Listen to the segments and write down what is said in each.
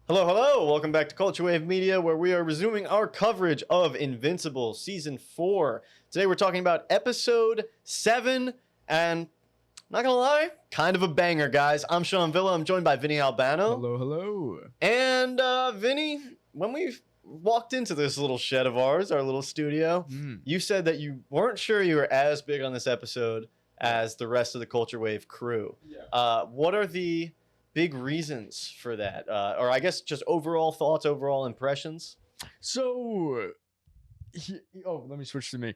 Hello, hello! Welcome back to Culture Wave Media, where we are resuming our coverage of Invincible Season 4. Today we're talking about Episode 7, and not gonna lie, kind of a banger, guys. I'm Sean Villa, I'm joined by Vinny Albano. Hello, hello. And, Vinny, when we walked into this little shed of ours, our little studio, you said that you weren't sure you were as big on this episode as the rest of the Culture Wave crew. Yeah. What are the big reasons for that, or I guess just overall thoughts, overall impressions? So, let me switch to me.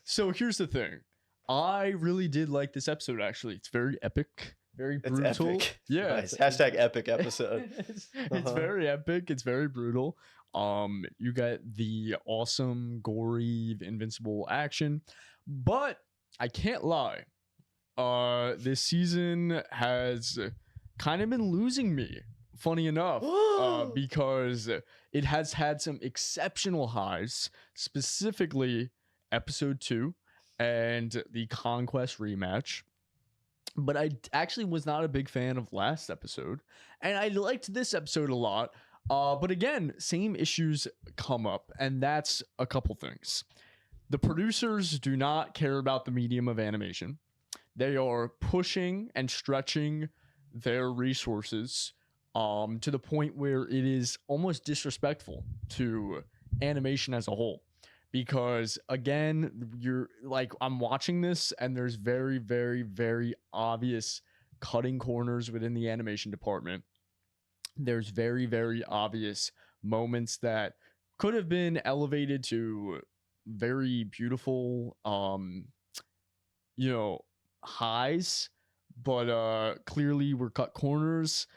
So here's the thing. I really did like this episode. Actually, it's very epic, very brutal. It's epic. Yeah. Nice. Hashtag epic episode. It's very epic. It's very brutal. You got the awesome, gory, invincible action, but I can't lie. This season has kind of been losing me, funny enough, because it has had some exceptional highs, specifically episode 2 and the Conquest rematch. But I actually was not a big fan of last episode, and I liked this episode a lot. But again, same issues come up, and that's a couple things. The producers do not care about the medium of animation. They are pushing and stretching their resources to the point where it is almost disrespectful to animation as a whole. Because again, you're like, I'm watching this and there's very, very, very obvious cutting corners within the animation department. There's very, very obvious moments that could have been elevated to very beautiful, highs, but clearly were cut corners.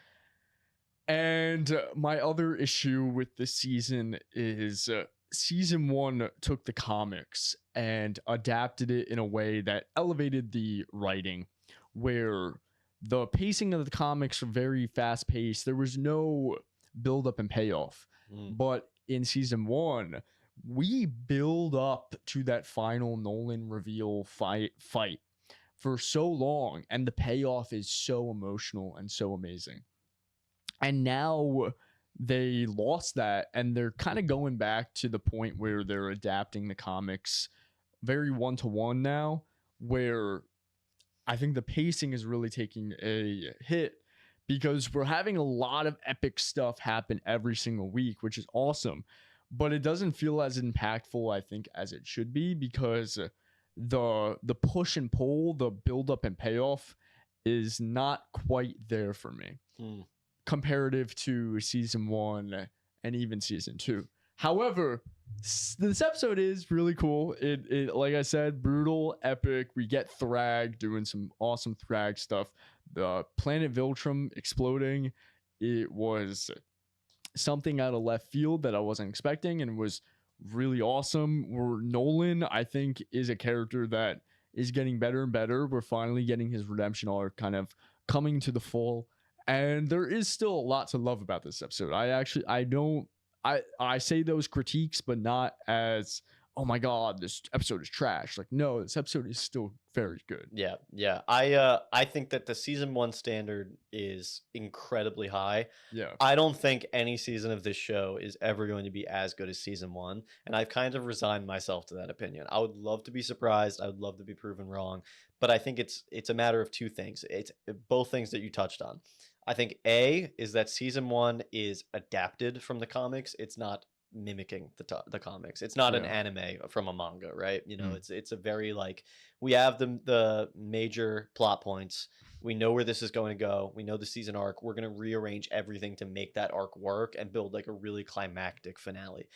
And my other issue with this season is season 1 took the comics and adapted it in a way that elevated the writing, where the pacing of the comics were very fast paced. There was no build up and payoff. But in season 1, we build up to that final Nolan reveal fight for so long, and the payoff is so emotional and so amazing. And now they lost that, and they're kind of going back to the point where they're adapting the comics very one-to-one now, where I think the pacing is really taking a hit, because we're having a lot of epic stuff happen every single week, which is awesome, but it doesn't feel as impactful, I think, as it should be, because the push and pull, the build up and payoff is not quite there for me comparative to season 1 and even season 2. However, this episode is really cool. It like I said, brutal, epic. We get Thrag doing some awesome Thrag stuff. The planet Viltrum exploding, it was something out of left field that I wasn't expecting, and was really awesome. Nolan, I think, is a character that is getting better and better. We're finally getting his redemption arc kind of coming to the full, and there is still a lot to love about this episode. I say those critiques, but not as, oh my god, this episode is trash. Like, no, this episode is still very good. Yeah. I think that the season 1 standard is incredibly high. Yeah. I don't think any season of this show is ever going to be as good as season 1, and I've kind of resigned myself to that opinion. I would love to be surprised. I would love to be proven wrong, but I think it's a matter of two things. It's both things that you touched on. I think A is that season 1 is adapted from the comics. It's not mimicking the comics. It's not an anime from a manga, right? You know, it's a very, like, we have the major plot points. We know where this is going to go. We know the season arc. We're going to rearrange everything to make that arc work and build like a really climactic finale.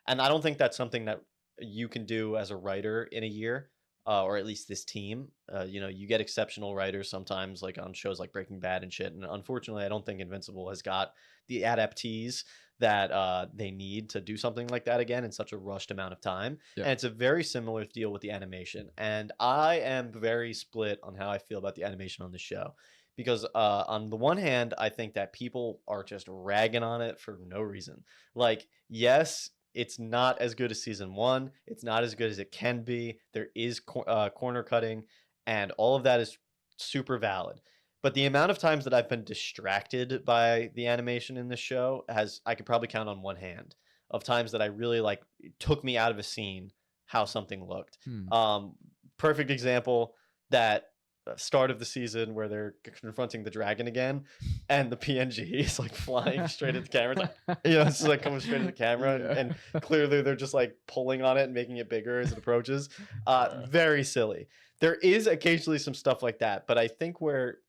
And I don't think that's something that you can do as a writer in a year. Or at least this team. You get exceptional writers sometimes, like on shows like Breaking Bad and shit. And unfortunately, I don't think Invincible has got the adaptees that they need to do something like that again in such a rushed amount of time. Yeah. And it's a very similar deal with the animation. And I am very split on how I feel about the animation on the show. Because on the one hand, I think that people are just ragging on it for no reason. Like, yes, it's not as good as season 1. It's not as good as it can be. There is corner cutting, and all of that is super valid. But the amount of times that I've been distracted by the animation in this show has I could probably count on one hand of times that I really like it took me out of a scene how something looked. Hmm. Um, Perfect example that start of the season where they're confronting the dragon again, and the PNG is like flying straight at the camera. It's like it's just like coming straight at the camera, Yeah. and clearly they're just like pulling on it and making it bigger as it approaches. Yeah. Very silly. There is occasionally some stuff like that, but I think where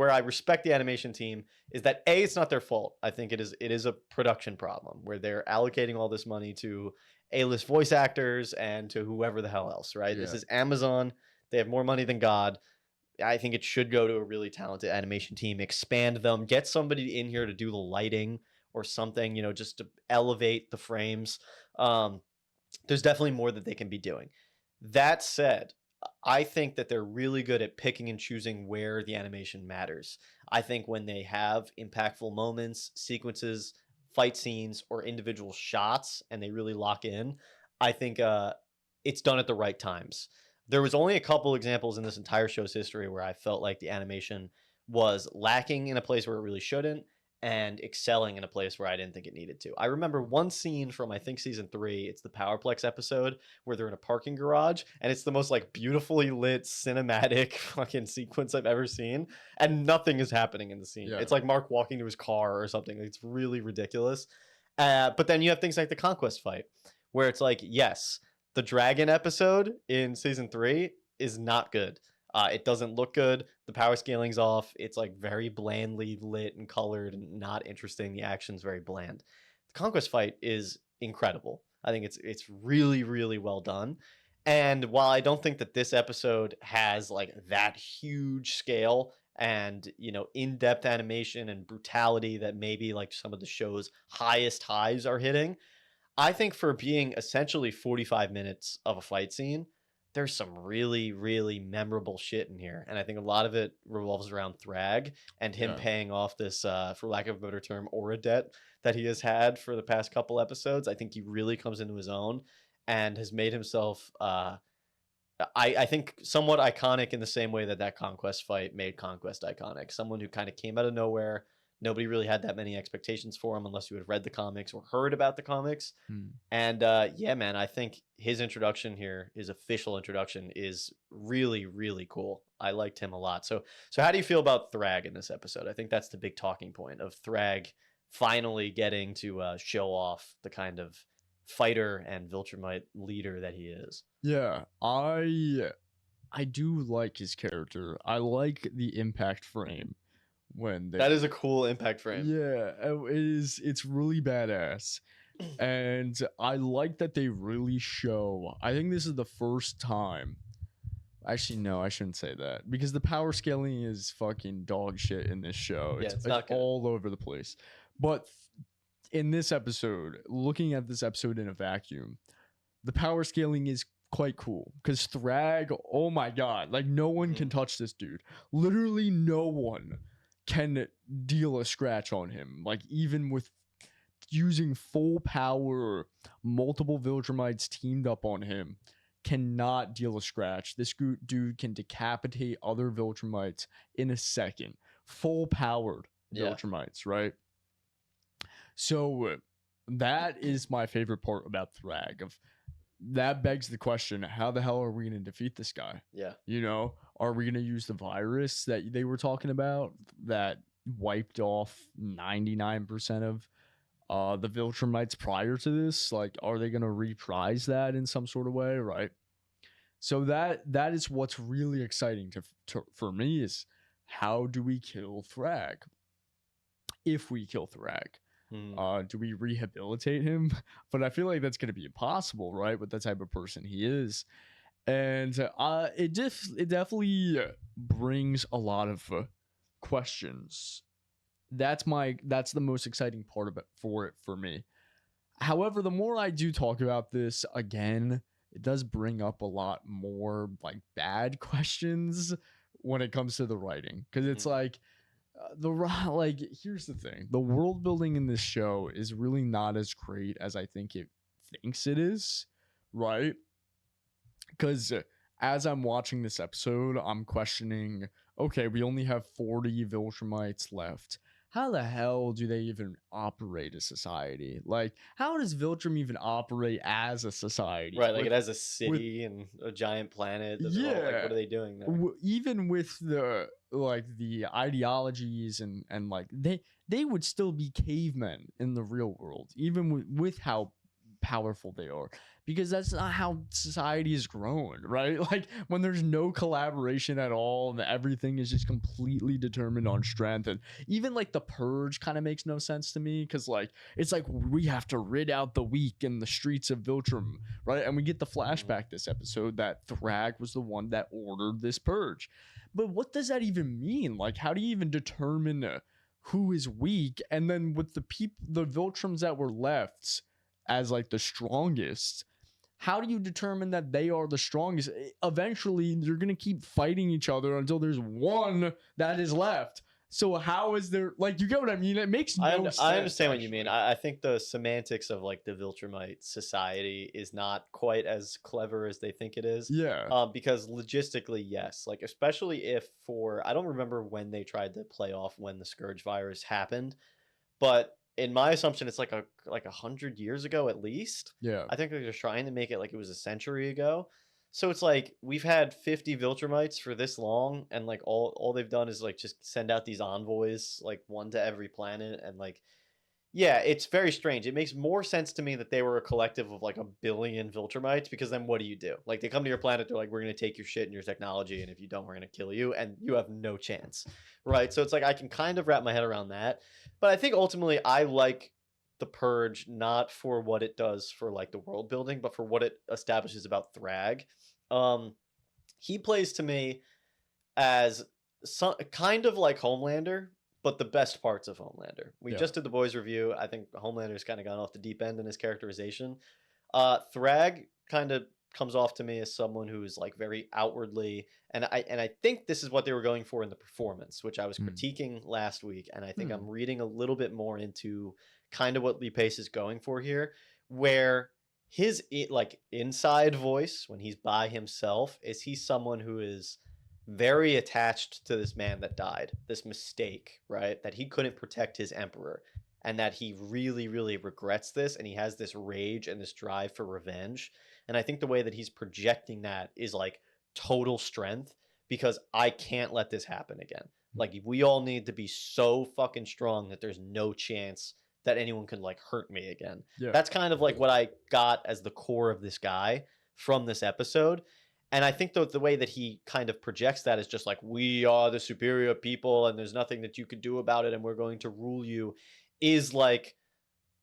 I respect the animation team is that A, it's not their fault. I think it is a production problem where they're allocating all this money to A-list voice actors and to whoever the hell else, right? This Yeah. is Amazon. They have more money than God. I think it should go to a really talented animation team, expand them, get somebody in here to do the lighting or something, just to elevate the frames. Um, there's definitely more that they can be doing. That said, I think that they're really good at picking and choosing where the animation matters. I think when they have impactful moments, sequences, fight scenes, or individual shots, and they really lock in, I think it's done at the right times. There was only a couple examples in this entire show's history where I felt like the animation was lacking in a place where it really shouldn't, and excelling in a place where I didn't think it needed to. I remember one scene from I think season 3. It's the Powerplex episode where they're in a parking garage, and it's the most like beautifully lit cinematic fucking sequence I've ever seen, and nothing is happening in the scene. Yeah. It's like Mark walking to his car or something. It's really ridiculous. But then you have things like the conquest fight, where it's like, yes, the dragon episode in season 3 is not good. It doesn't look good. The power scaling's off. It's like very blandly lit and colored and not interesting. The action's very bland. The conquest fight is incredible. I think it's really really well done. And while I don't think that this episode has like that huge scale and in-depth animation and brutality that maybe like some of the show's highest highs are hitting, I think for being essentially 45 minutes of a fight scene, there's some really, really memorable shit in here. And I think a lot of it revolves around Thrag and him Yeah. paying off this, for lack of a better term, aura debt that he has had for the past couple episodes. I think he really comes into his own and has made himself, I think, somewhat iconic in the same way that that Conquest fight made Conquest iconic. Someone who kind of came out of nowhere. Nobody really had that many expectations for him unless you had read the comics or heard about the comics. Hmm. And yeah, man, I think his introduction here, his official introduction, is really, really cool. I liked him a lot. So how do you feel about Thrag in this episode? I think that's the big talking point of Thrag finally getting to show off the kind of fighter and Viltrumite leader that he is. Yeah, I do like his character. I like the impact frame when they That is a cool impact frame. Yeah, it's really badass. And I like that they really show. I think this is the first time. Actually, no, I shouldn't say that because the power scaling is fucking dog shit in this show. Yeah, it's not good. all over the place. But in this episode, looking at this episode in a vacuum, the power scaling is quite cool because Thrag, oh my god, like no one can touch this dude. Literally no one can deal a scratch on him. Like even with using full power, multiple Viltrumites teamed up on him cannot deal a scratch. This dude can decapitate other Viltrumites in a second. Full powered Viltrumites, right? So that is my favorite part about Thrag. That begs the question, how the hell are we going to defeat this guy? Yeah. Are we going to use the virus that they were talking about that wiped off 99% of the Viltrumites prior to this? Like, are they going to reprise that in some sort of way, right? So that is what's really exciting for me is how do we kill Thrag? If we kill Thrag. Do we rehabilitate him? But I feel like that's going to be impossible, right? With the type of person he is. And it definitely brings a lot of questions. That's the most exciting part of it for me. However, the more I do talk about this again, it does bring up a lot more like bad questions when it comes to the writing, because it's like here's the thing: the world building in this show is really not as great as I think it thinks it is, right? Because as I'm watching this episode, I'm questioning, okay, we only have 40 Viltrumites left. How the hell do they even operate a society? Like, how does Viltrum even operate as a society Right, like it has a with city and a giant planet that they're all like, yeah, what are they doing there? even with the like the ideologies and like they would still be cavemen in the real world, even with how powerful they are, because that's not how society is grown, right? Like when there's no collaboration at all and everything is just completely determined on strength. And even like the purge kind of makes no sense to me, because like it's like we have to rid out the weak in the streets of Viltrum, right? And we get the Mhm. flashback this episode that Thrag was the one that ordered this purge. But what does that even mean? Like, how do you even determine who is weak? And then with the people, the Viltrums that were left as like the strongest, how do you determine that they are the strongest? Eventually, they're gonna keep fighting each other until there's one that is left. So how is there, like, you get what I mean? It makes no I sense understand what you mean. actually. I think the semantics of like the Viltrumite society is not quite as clever as they think it is. Yeah. Because logistically, yes, like especially if for I don't remember when they tried to play off when the Scourge virus happened, but in my assumption, it's like 100 years ago at least. Yeah. I think they're just trying to make it like it was a century ago. So it's like we've had 50 Viltrumites for this long, and like all they've done is like just send out these envoys, like one to every planet, and like yeah, it's very strange. It makes more sense to me that they were a collective of like a billion Viltrumites, because then what do you do? Like they come to your planet, they're like, we're gonna take your shit and your technology, and if you don't, we're gonna kill you, and you have no chance, right? So it's like I can kind of wrap my head around that, but I think ultimately I like the Purge not for what it does for like the world building, but for what it establishes about Thrag. Um, he plays to me as some kind of like Homelander, but the best parts of Homelander. We Yeah. just did the boys review. I think Homelander's kind of gone off the deep end in his characterization. Thrag kind of comes off to me as someone who is like very outwardly, and I think this is what they were going for in the performance, which I was Mm. critiquing last week, and I think Hmm. I'm reading a little bit more into kind of what Lee Pace is going for here, where his like inside voice when he's by himself is he's someone who is very attached to this man that died, this mistake, right? That he couldn't protect his emperor, and that he really, really regrets this, and he has this rage and this drive for revenge. And I think the way that he's projecting that is like total strength, because I can't let this happen again. Like we all need to be so fucking strong that there's no chance that anyone can like hurt me again. Yeah. That's kind of like what I got as the core of this guy from this episode. And I think the way that he kind of projects that is just like, we are the superior people and there's nothing that you could do about it and we're going to rule you, is like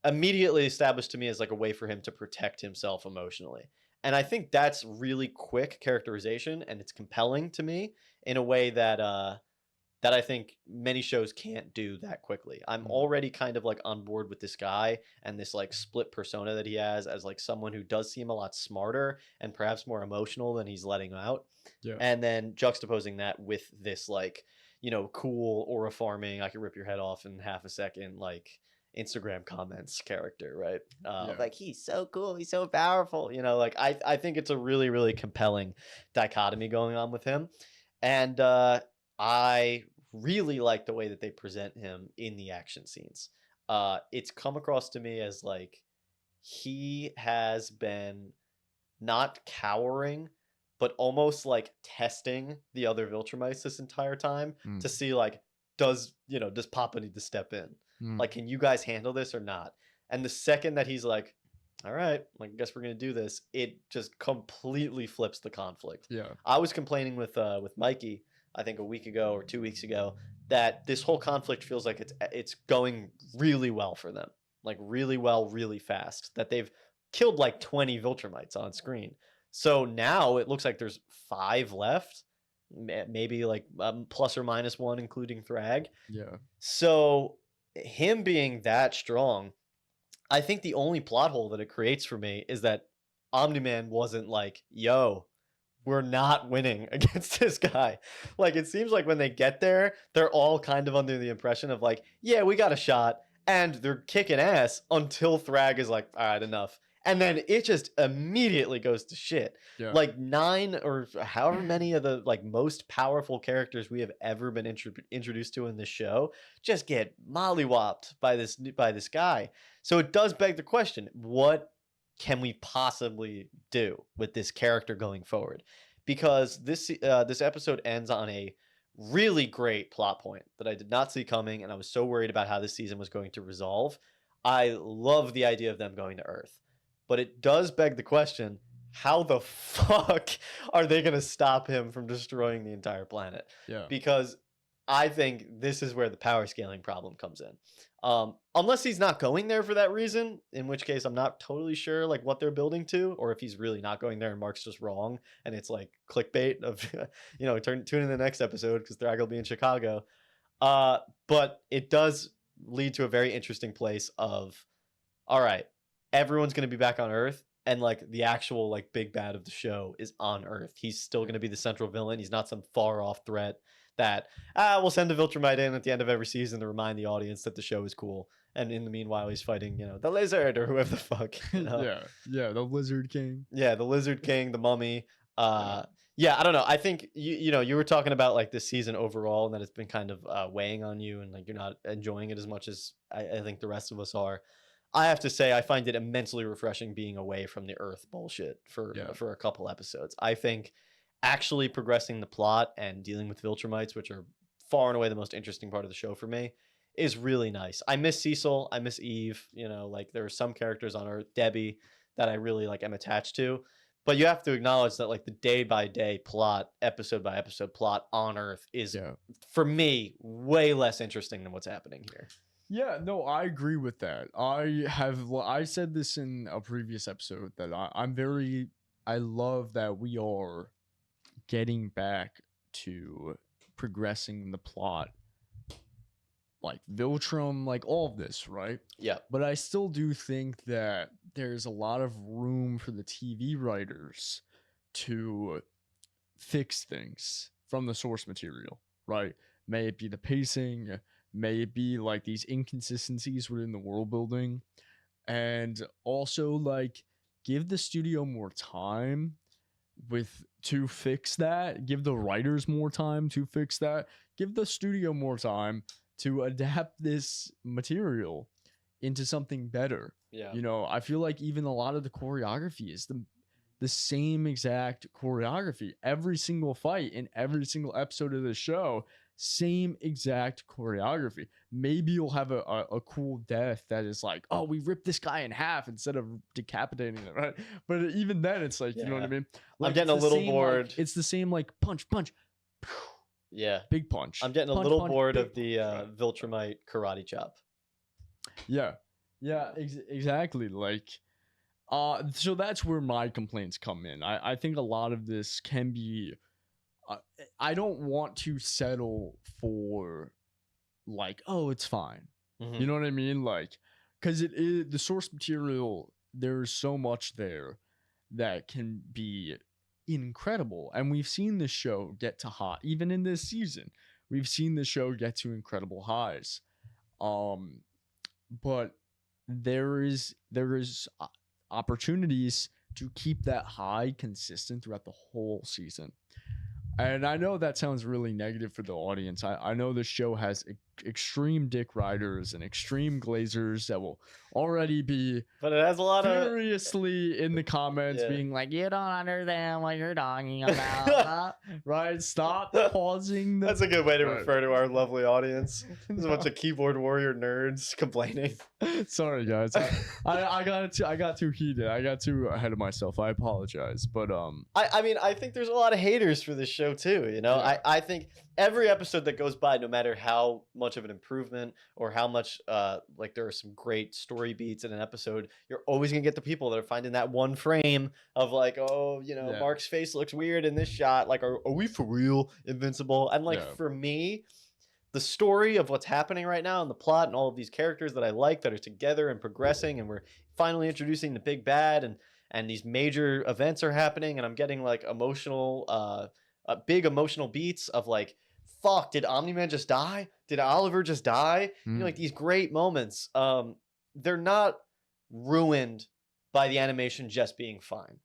immediately established to me as like a way for him to protect himself emotionally. And I think that's really quick characterization, and it's compelling to me in a way that I think many shows can't do that quickly. I'm Mm. already kind of like on board with this guy and this like split persona that he has as like someone who does seem a lot smarter and perhaps more emotional than he's letting out. Yeah. And then juxtaposing that with this like, cool aura farming, I can rip your head off in half a second, like Instagram comments character, right? Yeah. Like he's so cool, he's so powerful, like I think it's a really, really compelling dichotomy going on with him. And I really like the way that they present him in the action scenes. It's come across to me as like he has been not cowering, but almost like testing the other Viltrumites this entire time Mm. to see like, does Papa need to step in? Mm. Like, can you guys handle this or not? And the second that he's like, all right, like, I guess we're gonna do this, it just completely flips the conflict. Yeah. I was complaining with Mikey, I think a week ago or 2 weeks ago, that this whole conflict feels like it's going really well for them, like really well, really fast. That they've killed like 20 Viltrumites on screen. So now it looks like there's 5 left, maybe like plus or minus one, including Thrag. Yeah. So him being that strong, I think the only plot hole that it creates for me is that Omni-Man wasn't like, yo, we're not winning against this guy. Like, it seems like when they get there, they're all kind of under the impression of like, yeah, we got a shot, and they're kicking ass until Thrag is like, all right, enough. and then it just immediately goes to shit. Yeah. Like 9 or however many of the like most powerful characters we have ever been introduced to in this show just get mollywopped by this guy. So it does beg the question, what can we possibly do with this character going forward? Because this episode ends on a really great plot point that I did not see coming, and I was so worried about how this season was going to resolve. I love the idea of them going to Earth, but it does beg the question, how the fuck are they going to stop him from destroying the entire planet? Yeah. Because I think this is where the power scaling problem comes in. Unless he's not going there for that reason, in which case I'm not totally sure like what they're building to, or if he's really not going there and Mark's just wrong and it's like clickbait of tune in the next episode because Thrag will be in Chicago. But it does lead to a very interesting place of, all right, everyone's going to be back on Earth, and like the actual like big bad of the show is on Earth. He's still going to be the central villain. He's not some far off threat that we'll send the Viltrumite in at the end of every season to remind the audience that the show is cool. And in the meanwhile, he's fighting, the lizard or whoever the fuck. Yeah, the Lizard King. Yeah, the Lizard King, the Mummy. Yeah, I don't know. I think you were talking about like this season overall, and that it's been kind of weighing on you, and like you're not enjoying it as much as I think the rest of us are. I have to say, I find it immensely refreshing being away from the Earth bullshit for a couple episodes. I think actually progressing the plot and dealing with Viltrumites, which are far and away the most interesting part of the show for me, is really nice. I miss Cecil. I miss Eve. Like there are some characters on Earth, Debbie, that I really like am attached to. But you have to acknowledge that like the day by day plot, episode by episode plot on Earth is, for me, way less interesting than what's happening here. Yeah, no, I agree with that. I said this in a previous episode that I love that we are getting back to progressing the plot, like Viltrum, like all of this, right? Yeah. But I still do think that there's a lot of room for the TV writers to fix things from the source material, right? May it be the pacing, may it be like these inconsistencies within the world building, and also like give the studio more time to fix that, give the writers more time to fix that, give the studio more time to adapt this material into something better. Yeah. I feel like even a lot of the choreography is the same exact choreography. Every single fight in every single episode of the show, same exact choreography. Maybe you'll have a cool death that is like, oh, we ripped this guy in half instead of decapitating him, right? But even then, it's like, you know what I mean? Like, I'm getting a little bored. Like, it's the same like punch. Yeah. Big punch. I'm getting a little bored of the Viltrumite karate chop. Yeah. Yeah, exactly. Like, so that's where my complaints come in. I think a lot of this can be, I don't want to settle for like, oh, it's fine. Mm-hmm. You know what I mean? Like, because it is the source material, there's so much there that can be incredible. And we've seen this show get to hot, even in this season, we've seen the show get to incredible highs. But there is opportunities to keep that high consistent throughout the whole season. And I know that sounds really negative for the audience. I know this show has extreme dick riders and extreme glazers that will already be, but it has a lot furiously in the comments being like, you don't understand what you're talking about. Right? Stop pausing. That's a good way to refer to our lovely audience. There's a bunch of keyboard warrior nerds complaining. Sorry, guys. I got too heated. I got too ahead of myself. I apologize. But I mean, I think there's a lot of haters for this show too. I think every episode that goes by, no matter how much of an improvement or how much like there are some great story beats in an episode, you're always gonna get the people that are finding that one frame of like, Mark's face looks weird in this shot. Like, are we for real Invincible? And like for me, the story of what's happening right now and the plot and all of these characters that I like that are together and progressing, and we're finally introducing the big bad, and these major events are happening, and I'm getting like emotional big emotional beats of like, fuck, did Omni-Man just die? Did Oliver just die? Like these great moments. They're not ruined by the animation just being fine.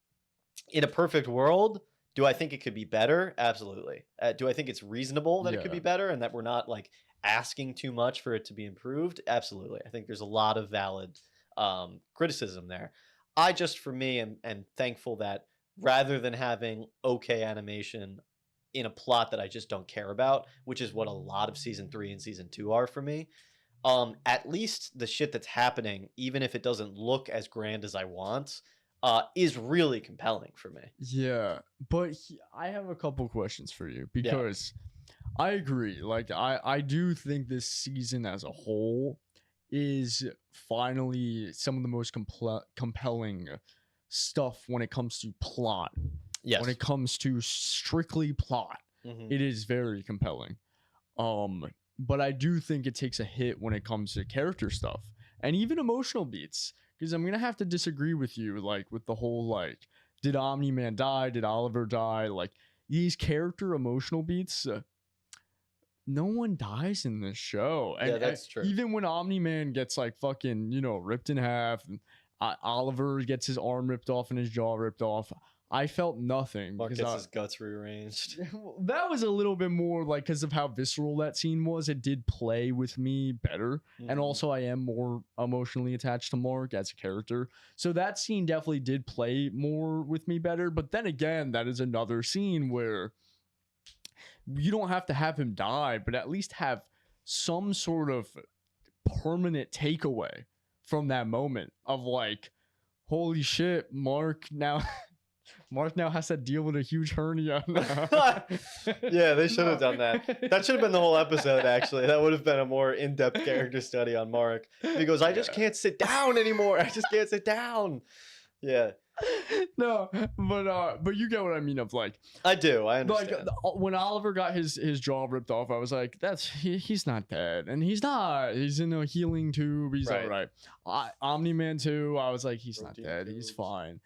In a perfect world, do I think it could be better? Absolutely. Do I think it's reasonable that it could be Yeah. better and that we're not like asking too much for it to be improved? Absolutely. I think there's a lot of valid criticism there. I just, for me, am thankful that rather than having okay animation in a plot that I just don't care about, which is what a lot of season 3 and season 2 are for me, at least the shit that's happening, even if it doesn't look as grand as I want, is really compelling for me. Yeah, but I have a couple questions for you Yeah. because I agree. Like I do think this season as a whole is finally some of the most compelling stuff when it comes to plot. When Yes. it comes to strictly plot, Hmm. it is very compelling. Um, but I do think it takes a hit when it comes to character stuff and even emotional beats. Because I'm gonna have to disagree with you, like with the whole like, did Omni-Man die? Did Oliver die? Like these character emotional beats. No one dies in this show, and Yeah, that's true. even when Omni-Man gets like fucking ripped in half, and Oliver gets his arm ripped off and his jaw ripped off, I felt nothing Mark because gets his guts rearranged. that was a little bit more like because of how visceral that scene was. It did play with me better, and Mhm. also I am more emotionally attached to Mark as a character, so that scene definitely did play more with me better. But then again, that is another scene where you don't have to have him die, but at least have some sort of permanent takeaway from that moment of like, holy shit, Mark now Mark now has to deal with a huge hernia. Yeah, they should have No. done that. That should have been the whole episode, actually. That would have been a more in-depth character study on Mark. He goes, I just Yeah. can't sit down anymore. I just can't sit down. Yeah, No, but you get what I mean of like I do. I like understand. when Oliver got his jaw ripped off, I was like, he's not dead, and he's not. He's in a healing tube. He's all Right. right. Omni Man too. I was like, he's not Protein dead. He's tubes. fine.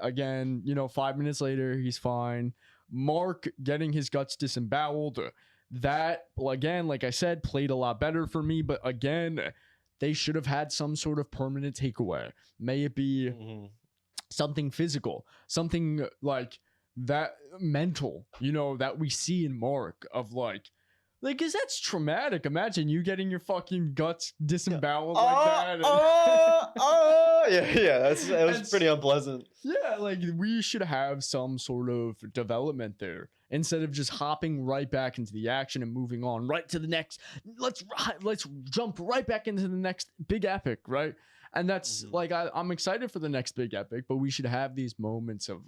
Again, 5 minutes later, he's fine. Mark getting his guts disemboweled. That again, like I said, played a lot better for me. But again, they should have had some sort of permanent takeaway. May it be Mhm. something physical, something like that mental, that we see in Mark of like, cause that's traumatic. Imagine you getting your fucking guts disemboweled like that. Yeah, yeah. That was And pretty unpleasant. yeah, like we should have some sort of development there instead of just hopping right back into the action and moving on right to the next. Let's jump right back into the next big epic, right? And that's Mhm. like I'm excited for the next big epic, but we should have these moments of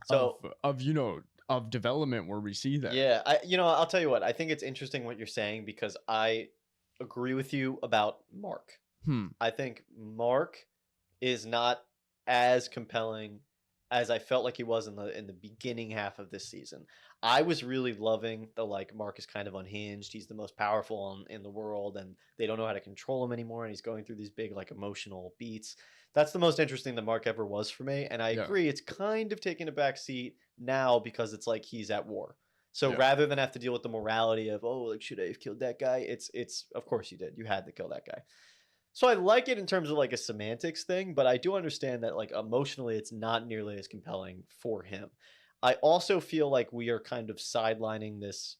So of development where we see that. yeah, I'll tell you what. I think it's interesting what you're saying because I agree with you about Mark. Hmm. I think Mark is not as compelling as I felt like he was in the beginning half of this season. I was really loving the like Mark is kind of unhinged. He's the most powerful in the world, and they don't know how to control him anymore. And he's going through these big like emotional beats. That's the most interesting that Mark ever was for me. And I Yeah. agree, it's kind of taking a back seat now because it's like he's at war. So Yeah. rather than have to deal with the morality of like should I have killed that guy, it's of course you did. You had to kill that guy. So I like it in terms of like a semantics thing, but I do understand that like emotionally it's not nearly as compelling for him. I also feel like we are kind of sidelining this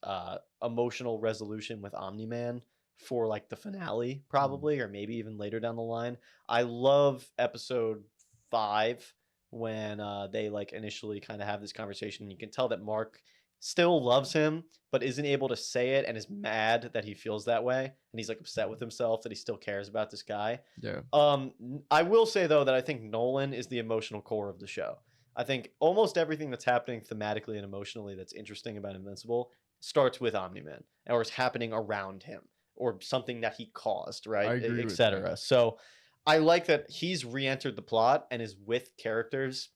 emotional resolution with Omni-Man for like the finale probably or maybe even later down the line. I love episode 5 when they like initially kind of have this conversation. You can tell that Mark still loves him but isn't able to say it and is mad that he feels that way and he's like upset with himself that he still cares about this guy. Yeah. I will say though that I think Nolan is the emotional core of the show. I think almost everything that's happening thematically and emotionally that's interesting about Invincible starts with Omni-Man or is happening around him or something that he caused, I right, agree with etc. that. So I like that he's re-entered the plot and is with characters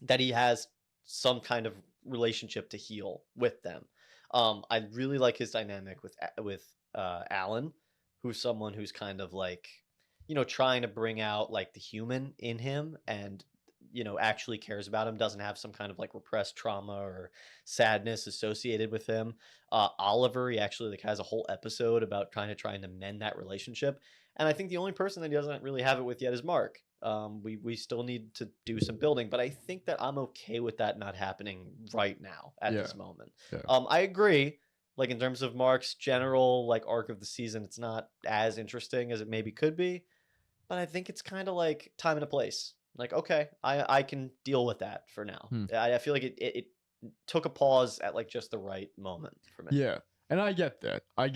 that he has some kind of relationship to heal with them. I really like his dynamic with Alan, who's someone who's kind of like, trying to bring out like the human in him and actually cares about him, doesn't have some kind of like repressed trauma or sadness associated with him. Oliver, he actually like has a whole episode about trying to mend that relationship. And I think the only person that he doesn't really have it with yet is Mark. We still need to do some building, but I think that I'm okay with that not happening right now at Yeah. this moment. Yeah. I agree. Like in terms of Mark's general like arc of the season, it's not as interesting as it maybe could be, but I think it's kind of like time and a place. Like, okay, I can deal with that for now. Hmm. I feel like it took a pause at like just the right moment for me. Yeah. And I get that. I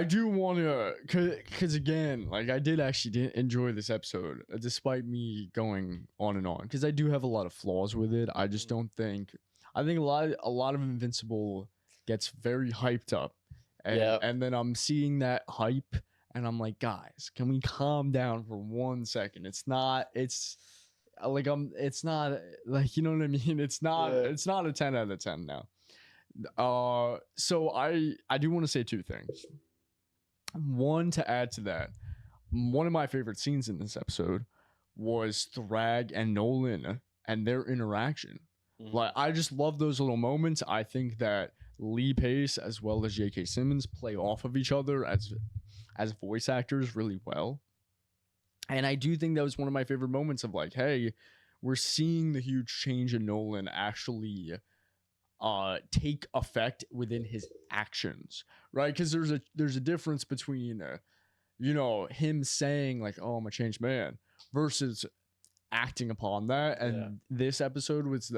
do want to, because again, like I did actually enjoy this episode, despite me going on and on, because I do have a lot of flaws with it. I just don't think, I think a lot of Invincible gets very hyped up, and Yeah. and then I'm seeing that hype, and I'm like, guys, can we calm down for 1 second? It's not, it's like it's not like, you know what I mean? It's not, Yeah. it's not a 10 out of 10 now. So I do want to say two things. One, to add to that, one of my favorite scenes in this episode was Thrag and Nolan and their interaction. Mhm. Like, I just love those little moments. I think that Lee Pace as well as J.K. Simmons play off of each other as voice actors really well. And I do think that was one of my favorite moments of like, hey, we're seeing the huge change in Nolan actually take effect within his actions, right? Because there's a difference between you know, him saying like, oh, I'm a changed man versus acting upon that. And Yeah. this episode was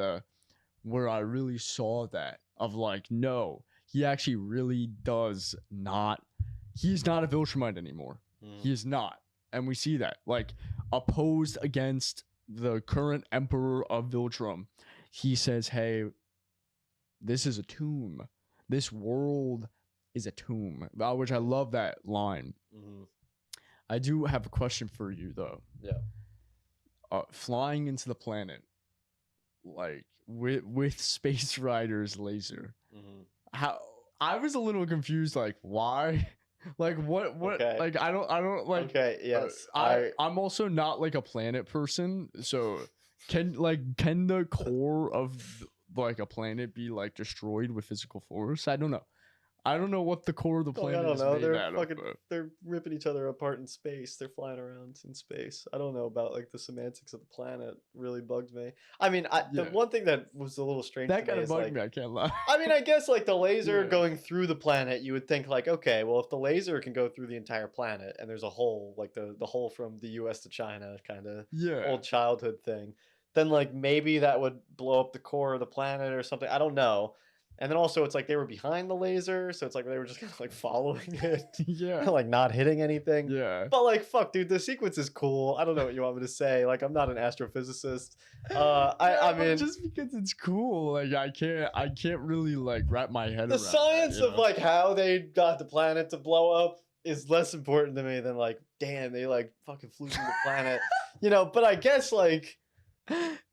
where I really saw that of like, no, he actually really does not, he's not a Viltrumite anymore. He is not. And we see that like opposed against the current emperor of Viltrum. He says, hey, this is a tomb. This world is a tomb. Which I love that line. Mm-hmm. I do have a question for you though. Yeah. Flying into the planet, like with Space Rider's laser. Mm-hmm. How I was a little confused. Like why? Like what? Okay. Like I don't like. Okay. Yes. I'm also not like a planet person. So can the core of like a planet be like destroyed with physical force? I don't know what the core of the planet I don't is know. made They're out fucking. of. They're ripping each other apart in space. They're flying around in space. I don't know about like the semantics of the planet. Really bugged me. I mean, the Yeah. one thing that was a little strange That to kind me of is bugged like, me. I can't lie. I mean, I guess like the laser Yeah. going through the planet, you would think like, okay, well, if the laser can go through the entire planet and there's a hole, like the hole from the U.S. to China, kind of Yeah. old childhood thing, then like maybe that would blow up the core of the planet or something. I don't know. And then also it's like they were behind the laser, so it's like they were just kind of like following it, Yeah. like not hitting anything. Yeah. But like, fuck, dude, the sequence is cool. I don't know what you want me to say. Like, I'm not an astrophysicist. I but mean, just because it's cool, like I can't really like wrap my head around the science that, you of know? like how they got the planet to blow up is less important to me than like, damn, they like fucking flew through the planet, you know. But I guess like,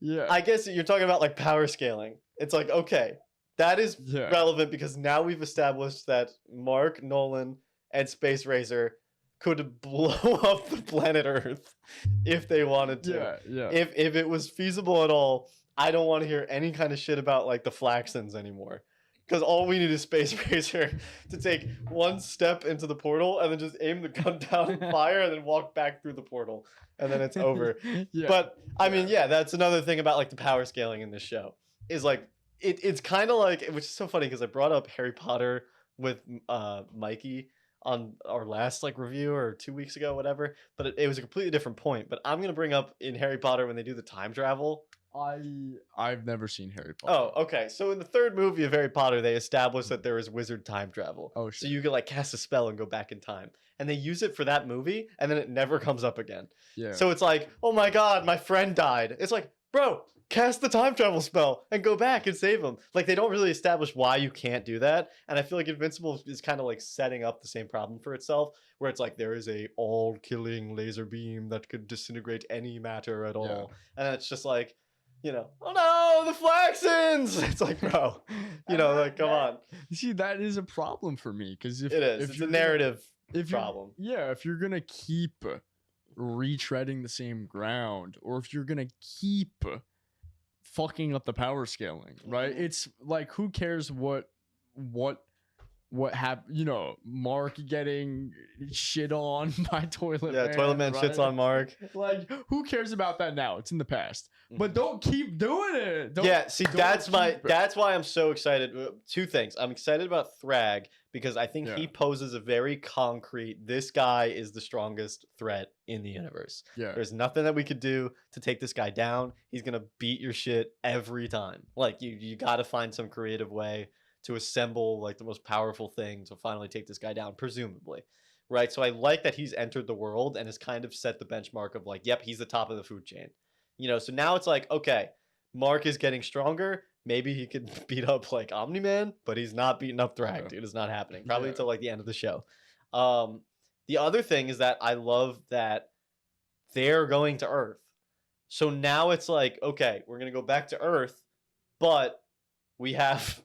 Yeah. I guess you're talking about like power scaling. It's like, okay, that is Yeah. relevant because now we've established that Mark, Nolan, and Space Racer could blow up the planet Earth if they wanted to. Yeah. Yeah. If it was feasible at all, I don't want to hear any kind of shit about like the Flaxons anymore. Because all we need is Space Racer to take one step into the portal and then just aim the gun down and fire and then walk back through the portal. And then it's over. Yeah. But I mean, yeah, that's another thing about like the power scaling in this show is like it's kind of like, which is so funny because I brought up Harry Potter with Mikey on our last like review or 2 weeks ago, whatever. But it was a completely different point. But I'm gonna bring up in Harry Potter when they do the time travel. I've never seen Harry Potter. Oh, okay. So in the third movie of Harry Potter, they established that there is wizard time travel. Oh, So shit. you could like cast a spell and go back in time. And they use it for that movie, and then it never comes up again. Yeah. So it's like, oh my god, my friend died. It's like, bro, cast the time travel spell and go back and save him. Like they don't really establish why you can't do that. And I feel like Invincible is kind of like setting up the same problem for itself, where it's like there is a all-killing laser beam that could disintegrate any matter at all. And it's just like, you know, oh no, the Flaxons! It's like, bro, you know, like, come on. See, that is a problem for me because if It is. if It's a you're gonna- narrative if you're- problem. Yeah, if you're gonna keep retreading the same ground, or if you're gonna keep fucking up the power scaling, right? Mhm. It's like, who cares what what happened, you know, Mark getting shit on by Toilet Yeah, Man. Toilet Man shits on Mark. Like, who cares about that now? It's in the past. But Mhm. don't keep doing it. Yeah, see, don't that's why I'm so excited. Two things. I'm excited about Thrag because I think he Yeah. poses a very concrete, this guy is the strongest threat in the universe. Yeah. There's nothing that we could do to take this guy down. He's gonna beat your shit every time. Like you gotta find some creative way to assemble like the most powerful thing to finally take this guy down, presumably. Right. So I like that he's entered the world and has kind of set the benchmark of like, yep, he's the top of the food chain. So now it's like, okay, Mark is getting stronger. Maybe he could beat up like Omni-Man, but he's not beating up Thrag, Yeah. dude. It's not happening. Probably Yeah. until like the end of the show. The other thing is that I love that they're going to Earth. So now it's like, okay, we're gonna go back to Earth, but we have,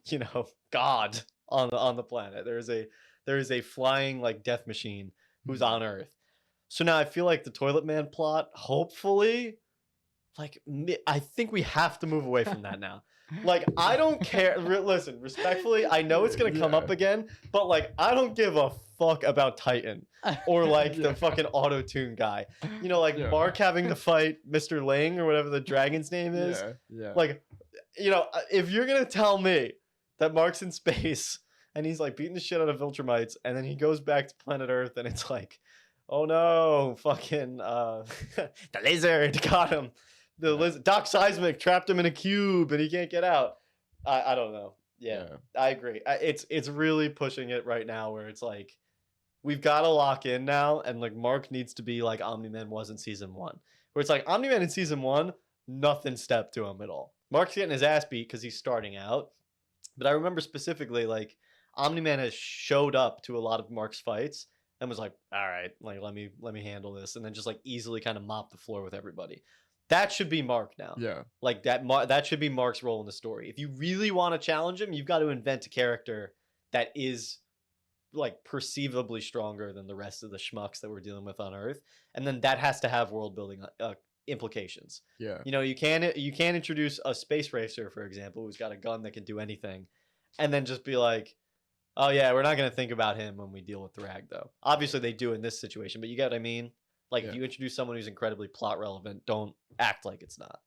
God on the planet. There is a flying like death machine who's on Earth. So now I feel like the Toilet Man plot, hopefully, like I think we have to move away from that now. Like I don't care. Listen, respectfully, I know it's gonna come up again, but like I don't give a fuck about Titan or like the fucking auto tune guy. Like Mark having to fight Mr. Ling or whatever the dragon's name is. Yeah. Like, if you're gonna tell me that Mark's in space and he's like beating the shit out of Viltrumites and then he goes back to planet Earth and it's like, oh no, fucking the lizard got him. The lizard, Doc Seismic trapped him in a cube and he can't get out. I don't know. Yeah, I agree. It's really pushing it right now where it's like we've got to lock in now, and like Mark needs to be like Omni-Man was in season 1, where it's like Omni-Man in season 1, nothing stepped to him at all. Mark's getting his ass beat because he's starting out, but I remember specifically like Omni-Man has showed up to a lot of Mark's fights and was like, all right, like let me handle this, and then just like easily kind of mop the floor with everybody. That should be Mark now. Yeah. Like that should be Mark's role in the story. If you really want to challenge him, you've got to invent a character that is like perceivably stronger than the rest of the schmucks that we're dealing with on Earth, and then that has to have world building implications. Yeah. You can't introduce a space racer, for example, who's got a gun that can do anything, and then just be like, oh yeah, we're not gonna think about him when we deal with Thrag, though. Obviously they do in this situation, but you get what I mean. Like if you introduce someone who's incredibly plot relevant, don't act like it's not.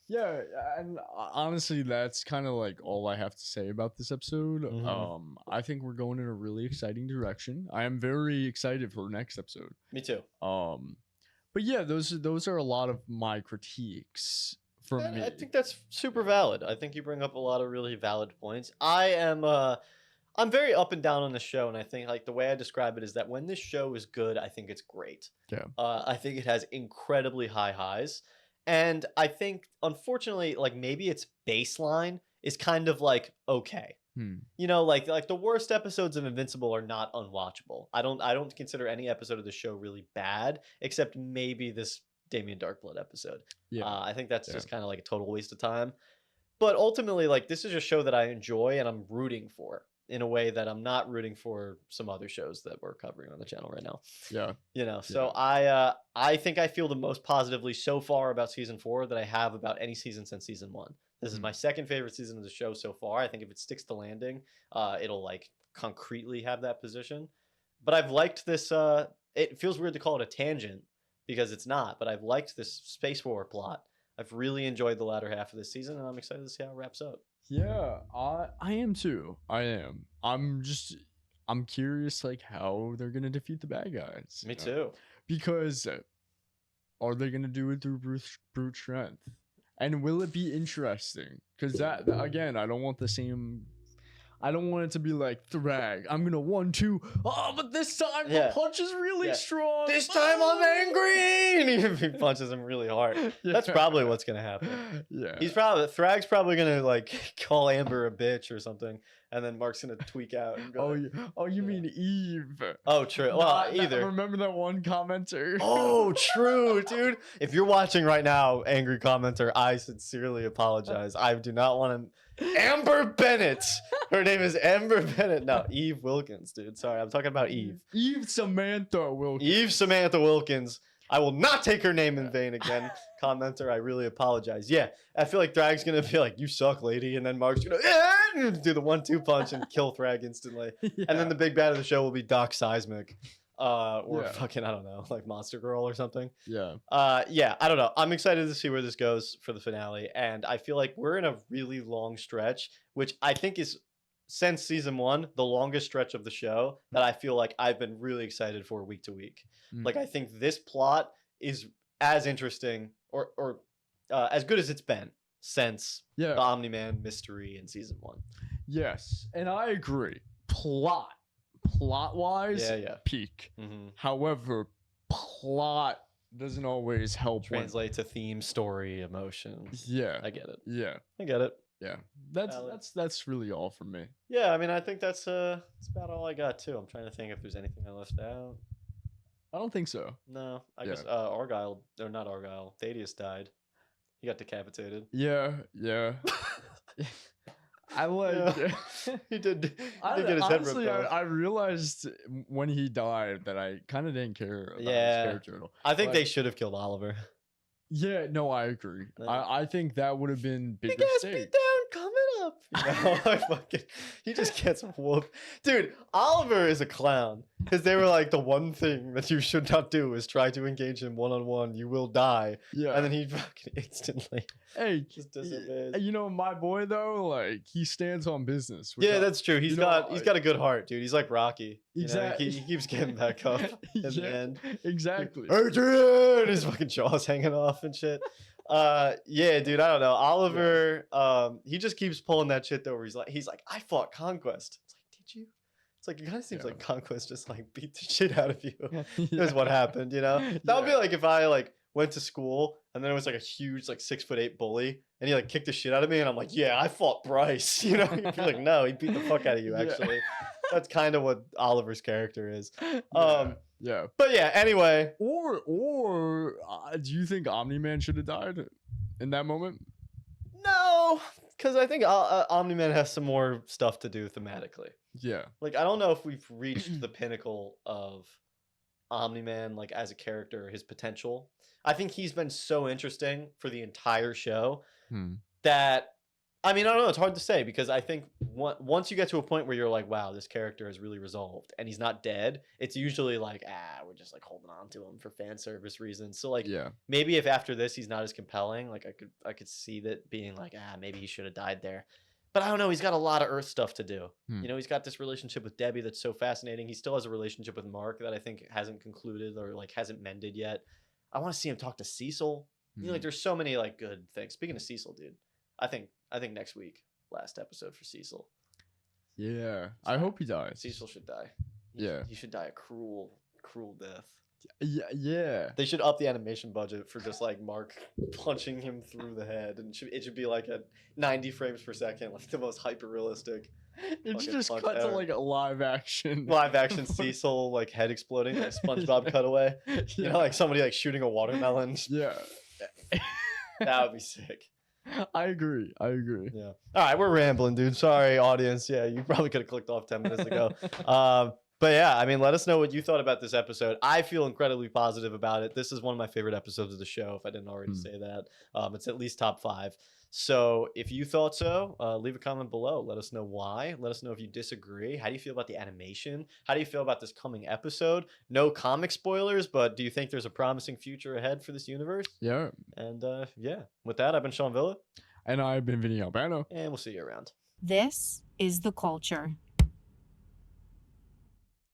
Yeah, and honestly, that's kind of like all I have to say about this episode. Mhm. I think we're going in a really exciting direction. I am very excited for the next episode. Me too. But yeah, those are a lot of my critiques from me. I think that's super valid. I think you bring up a lot of really valid points. I'm very up and down on the show, and I think like the way I describe it is that when this show is good, I think it's great. Yeah. I think it has incredibly high highs, and I think unfortunately, like maybe its baseline is kind of like okay. Like the worst episodes of Invincible are not unwatchable. I don't consider any episode of the show really bad, except maybe this Damien Darkblood episode. Yeah. I think that's just kind of like a total waste of time. But ultimately, like this is a show that I enjoy and I'm rooting for in a way that I'm not rooting for some other shows that we're covering on the channel right now. Yeah. So I think I feel the most positively so far about season 4 that I have about any season since season 1. This is my second favorite season of the show so far. I think if it sticks to landing, it'll like concretely have that position. But I've liked this. It feels weird to call it a tangent because it's not, but I've liked this space war plot. I've really enjoyed the latter half of this season, and I'm excited to see how it wraps up. Yeah, I am too. I am. I'm curious, like how they're gonna defeat the bad guys. Me too. Because are they gonna do it through brute strength? And will it be interesting? Because that again, I don't want the same. I don't want it to be like Thrag. I'm gonna 1-2. Oh, but this time the punch is really strong. This time I'm angry. And he punches him really hard. That's probably what's gonna happen. Yeah. Thrag's probably gonna like call Amber a bitch or something, and then Mark's gonna tweak out. And go you mean Eve? Oh, true. Well, either. Remember that one commenter? Oh, true, dude. If you're watching right now, angry commenter, I sincerely apologize. I do not want to. Amber Bennett. Her name is Amber Bennett. No, Eve Wilkins, dude. Sorry, I'm talking about Eve. Eve Samantha Wilkins. Eve Samantha Wilkins. I will not take her name in vain again. Commenter, I really apologize. Yeah, I feel like Thrag's gonna be like, "You suck, lady," and then Mark's gonna do the 1-2 punch and kill Thrag instantly. Yeah. And then the big bad of the show will be Doc Seismic, or Yeah. fucking I don't know, like Monster Girl or something. Yeah. Yeah, I don't know. I'm excited to see where this goes for the finale, and I feel like we're in a really long stretch, which I think is since season 1 the longest stretch of the show that I feel like I've been really excited for week to week. Mm. Like I think this plot is as interesting or as good as it's been since the Yeah. Omni-Man mystery in season 1. Yes. And I agree. Plot wise, Yeah. peak. Mm-hmm. However, plot doesn't always help when- Translate to theme, story, emotion. Yeah. I get it. Yeah. I get it. Yeah. Valid. That's really all for me. Yeah, I mean, I think that's about all I got too. I'm trying to think if there's anything I left out. I don't think so. No, I Yeah. guess Argyle or not Argyle. Thaddeus died. He got decapitated. Yeah. I like. Yeah. He did. He I, did get his honestly, head ripped off. I realized when he died that I kind of didn't care about Yeah. his character at all. I think they like- should have killed Oliver. Yeah, no, I agree. Yeah. I think that would have been bigger Big ass stake. beatdown coming up. You know, I fucking, he just gets whooped. Dude, Oliver is a clown. Because they were like, the one thing that you should not do is try to engage him one-on-one. You will die. Yeah. And then he fucking instantly Hey, just disobeys. you know, my boy though, like he stands on business. which Yeah, I- that's true. He's you know, he's got a good heart, dude. He's like Rocky. You know, Exactly. he keeps getting back up in the Yeah, end. Exactly. Adrian! His fucking jaw's hanging off and shit. Yeah, dude, I don't know. Oliver, he just keeps pulling that shit though where he's like, I fought Conquest. It's like, did you? It's like it kind of seems Yeah. like Conquest just like beat the shit out of you. Yeah. Is what happened, you know? That would be Yeah. like if I like went to school and then it was like a huge like 6'8" bully and he like kicked the shit out of me and I'm like, yeah, I fought Bryce. You know, you'd be like, no, he beat the fuck out of you, Yeah. actually. That's kind of what Oliver's character is. Yeah. But yeah, anyway. Or do you think Omni-Man should have died in that moment? No, because I think Omni-Man has some more stuff to do thematically. Yeah. Like, I don't know if we've reached the pinnacle of Omni-Man, like, as a character, his potential. I think he's been so interesting for the entire show that, I mean, I don't know, it's hard to say because I think once you get to a point where you're like, wow, this character is really resolved and he's not dead, it's usually like, we're just like holding on to him for fan service reasons. So like, Yeah. maybe if after this he's not as compelling, like I could see that being like, maybe he should have died there. But I don't know, he's got a lot of Earth stuff to do. You know, he's got this relationship with Debbie that's so fascinating. He still has a relationship with Mark that I think hasn't concluded or like hasn't mended yet. I want to see him talk to Cecil. You know, like there's so many like good things. Speaking of Cecil, dude, I think next week, last episode for Cecil. Yeah. I hope he dies. Cecil should die. Yeah. He should die a cruel death. Yeah. They should up the animation budget for just like Mark punching him through the head, and it should be like at 90 frames per second, like the most hyper realistic It fucking just punch cut to ever. like a live action. live action Cecil like head exploding, like SpongeBob cutaway. You know, like somebody like shooting a watermelon. Yeah. That would be sick. I agree. Yeah. All right, we're rambling, dude. Sorry, audience. Yeah, you probably could have clicked off 10 minutes ago. But yeah, I mean, let us know what you thought about this episode. I feel incredibly positive about it. This is one of my favorite episodes of the show, if I didn't already say that. It's at least top 5. So if you thought so, leave a comment below. Let us know why. Let us know if you disagree. How do you feel about the animation? How do you feel about this coming episode? No comic spoilers, but do you think there's a promising future ahead for this universe? Yeah. And yeah, with that, I've been Sean Villa, And I've been Vinny Albano. and we'll see you around. This is the culture.